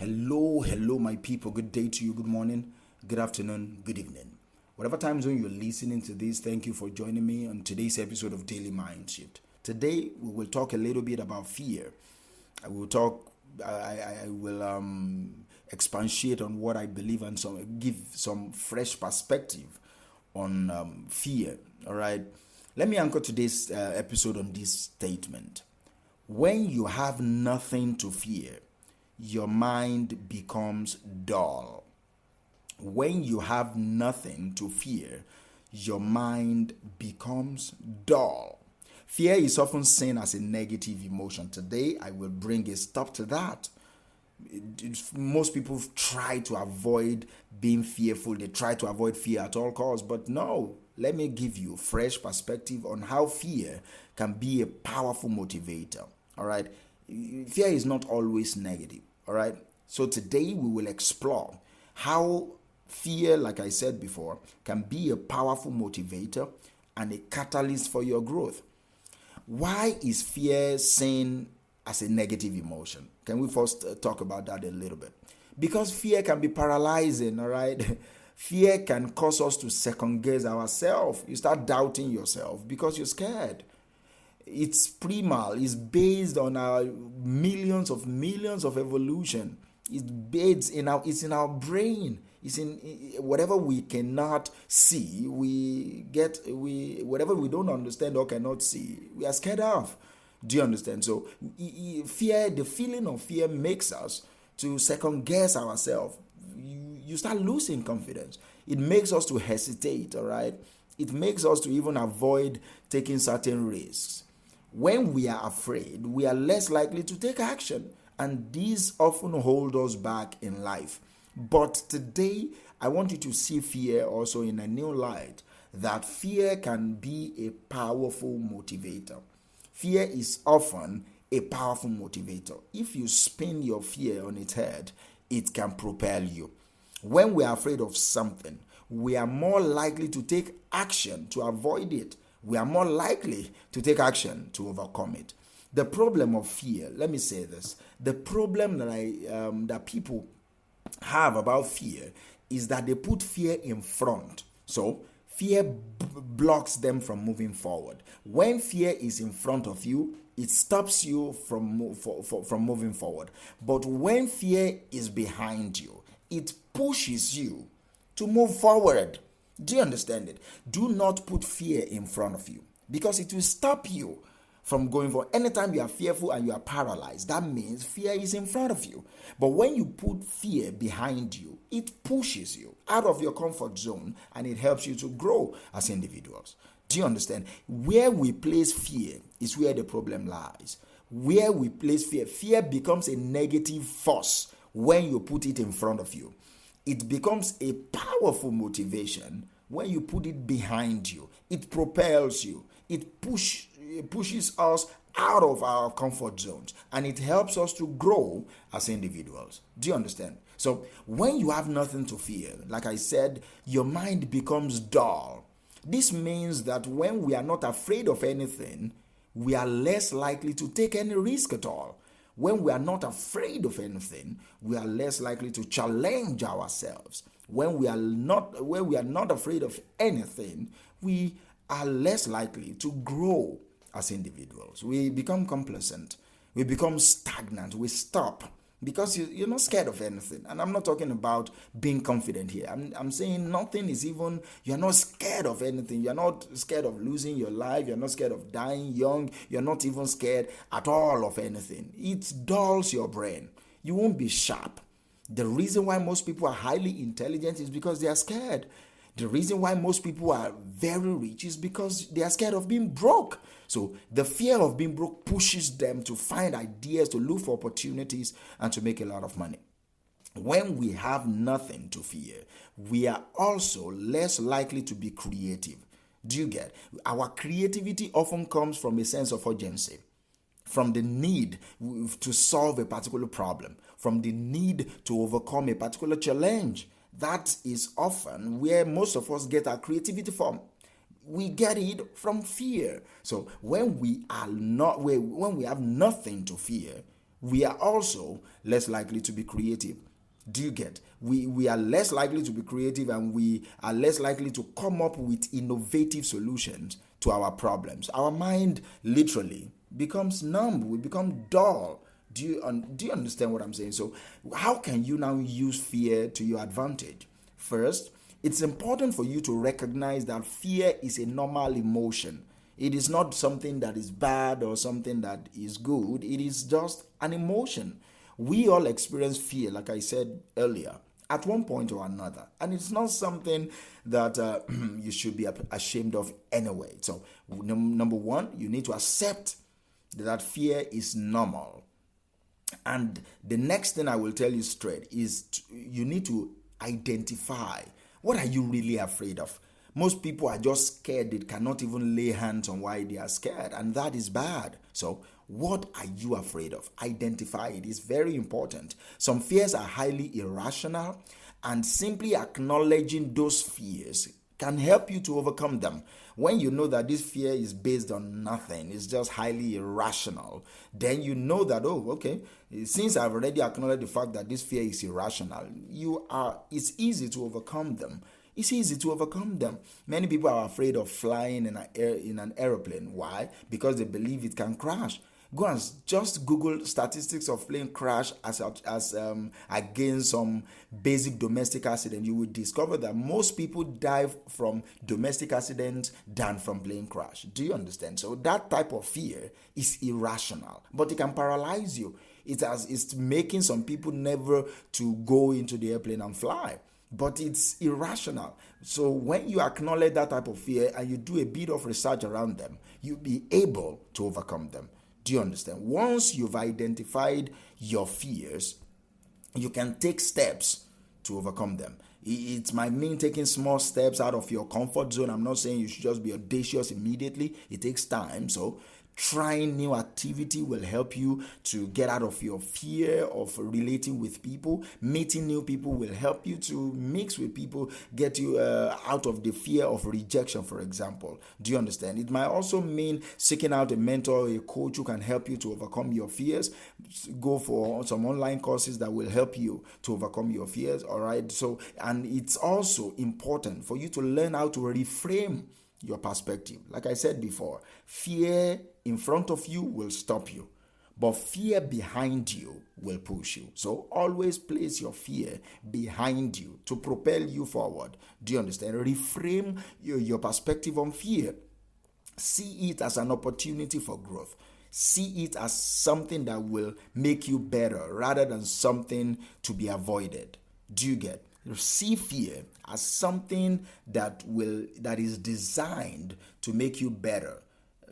Hello, my people. Good day to you. Good morning, good afternoon, good evening. Whatever time zone you're listening to this, thank you for joining me on today's episode of Daily Mind Shift. Today, we will talk a little bit about fear. I will talk. I will expatiate on what I believe and give some fresh perspective on fear. All right. Let me anchor today's episode on this statement. When you have nothing to fear, your mind becomes dull. When you have nothing to fear, your mind becomes dull. Fear is often seen as a negative emotion. Today, I will bring a stop to that. Most people try to avoid being fearful. They try to avoid fear at all costs. But no, let me give you fresh perspective on how fear can be a powerful motivator. All right. Fear is not always negative. All right. So today we will explore how fear, like I said before, can be a powerful motivator and a catalyst for your growth. Why is fear seen as a negative emotion? Can we first talk about that a little bit? Because fear can be paralyzing, all right? Fear can cause us to second guess ourselves. You start doubting yourself because you're scared. It's primal. It's based on our millions of evolution. It's in our brain. It's in whatever we cannot see. Whatever we don't understand or cannot see, we are scared of. Do you understand? So fear, the feeling of fear makes us to second guess ourselves. You start losing confidence. It makes us to hesitate. All right. It makes us to even avoid taking certain risks. When we are afraid, we are less likely to take action, and these often hold us back in life. But today, I want you to see fear also in a new light, that fear can be a powerful motivator. Fear is often a powerful motivator. If you spin your fear on its head, it can propel you. When we are afraid of something, we are more likely to take action to avoid it. We are more likely to take action to overcome it. The problem of fear, let me say this, the problem that people have about fear is that they put fear in front. So fear blocks them from moving forward. When fear is in front of you, it stops you from moving forward. But when fear is behind you, it pushes you to move forward. Do you understand it? Do not put fear in front of you, because it will stop you from going forward. Anytime you are fearful and you are paralyzed, that means fear is in front of you. But when you put fear behind you, it pushes you out of your comfort zone and it helps you to grow as individuals. Do you understand? Where we place fear is where the problem lies. Where we place fear, fear becomes a negative force when you put it in front of you. It becomes a powerful motivation when you put it behind you. It propels you. It pushes us out of our comfort zones, and it helps us to grow as individuals. Do you understand? So when you have nothing to fear, like I said, your mind becomes dull. This means that when we are not afraid of anything, we are less likely to take any risk at all. When we are not afraid of anything, we are less likely to challenge ourselves. When we are not afraid of anything, we are less likely to grow as individuals. We become complacent. We become stagnant. We stop because you're not scared of anything. And I'm not talking about being confident here. I'm saying nothing is even, you're not scared of anything. You're not scared of losing your life. You're not scared of dying young. You're not even scared at all of anything. It dulls your brain. You won't be sharp. The reason why most people are highly intelligent is because they are scared. The reason why most people are very rich is because they are scared of being broke. So the fear of being broke pushes them to find ideas, to look for opportunities, and to make a lot of money. When we have nothing to fear, we are also less likely to be creative. Do you get? Our creativity often comes from a sense of urgency, from the need to solve a particular problem, from the need to overcome a particular challenge. That is often where most of us get our creativity from. We get it from fear. So when we have nothing to fear, we are also less likely to be creative. Do you get? We are less likely to be creative, and we are less likely to come up with innovative solutions to our problems. Our mind literally becomes numb. We become dull. Do you understand what I'm saying? So how can you now use fear to your advantage? First, it's important for you to recognize that fear is a normal emotion. It is not something that is bad or something that is good. It is just an emotion. We all experience fear, like I said earlier, at one point or another. And it's not something that you should be ashamed of anyway. So, number one, you need to accept that fear is normal. And the next thing I will tell you straight is you need to identify, what are you really afraid of? Most people are just scared. They cannot even lay hands on why they are scared, and that is bad. So, what are you afraid of? Identify it. It's very important. Some fears are highly irrational, and simply acknowledging those fears can help you to overcome them. When you know that this fear is based on nothing, it's just highly irrational, then you know that, oh, okay, since I've already acknowledged the fact that this fear is irrational, it's easy to overcome them. It's easy to overcome them. Many people are afraid of flying in an airplane. Why? Because they believe it can crash. Go and just Google statistics of plane crash as against some basic domestic accident. You will discover that most people die from domestic accidents than from plane crash. Do you understand? So that type of fear is irrational, but it can paralyze you. It's making some people never to go into the airplane and fly. But it's irrational. So when you acknowledge that type of fear and you do a bit of research around them, you'll be able to overcome them. Do you understand? Once you've identified your fears, you can take steps to overcome them. It might mean taking small steps out of your comfort zone. I'm not saying you should just be audacious immediately. It takes time. So trying new activity will help you to get out of your fear of relating with people. Meeting new people will help you to mix with people, get you out of the fear of rejection, for example. Do you understand? It might also mean seeking out a mentor or a coach who can help you to overcome your fears. Go for some online courses that will help you to overcome your fears. All right. So, and it's also important for you to learn how to reframe your perspective. Like I said before, fear in front of you will stop you, but fear behind you will push you. So always place your fear behind you to propel you forward. Do you understand? Reframe your perspective on fear. See it as an opportunity for growth. See it as something that will make you better rather than something to be avoided. Do you get? See fear as something that is designed to make you better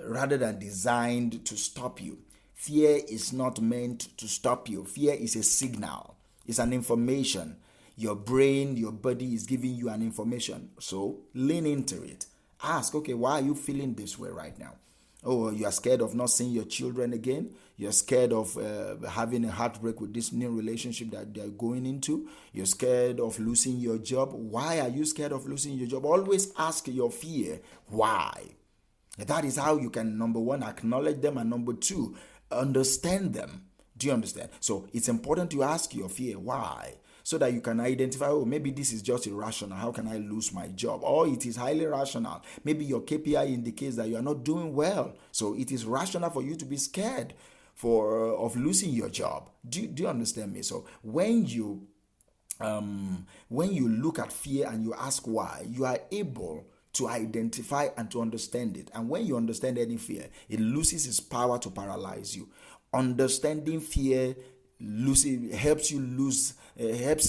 rather than designed to stop you. Fear is not meant to stop you. Fear is a signal. It's an information. Your brain, your body is giving you an information. So lean into it. Ask, okay, why are you feeling this way right now? Oh, you are scared of not seeing your children again. You're scared of having a heartbreak with this new relationship that they're going into. You're scared of losing your job. Why are you scared of losing your job? Always ask your fear, why? That is how you can, number one, acknowledge them, and number two, understand them. Do you understand? So it's important to ask your fear, why? So that you can identify, oh, maybe this is just irrational. How can I lose my job? Or it is highly rational. Maybe your KPI indicates that you are not doing well. So it is rational for you to be scared of losing your job. Do you understand me? So when you look at fear and you ask why, you are able to identify and to understand it. And when you understand any fear, it loses its power to paralyze you. Understanding fear helps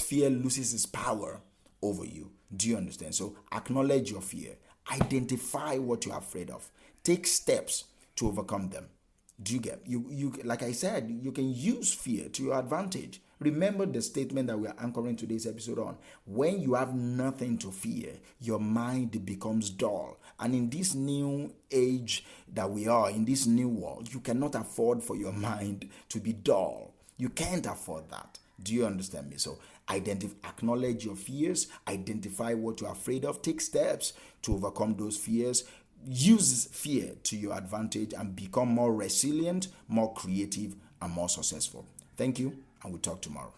fear loses its power over you. Do you understand? So acknowledge your fear. Identify what you're afraid of. Take steps to overcome them. Do you get? You like I said, you can use fear to your advantage. Remember the statement that we are anchoring today's episode on. When you have nothing to fear, your mind becomes dull. And in this new age that we are, in this new world, you cannot afford for your mind to be dull. You can't afford that. Do you understand me? So acknowledge your fears, identify what you're afraid of, take steps to overcome those fears. Use fear to your advantage and become more resilient, more creative, and more successful. Thank you, and we'll talk tomorrow.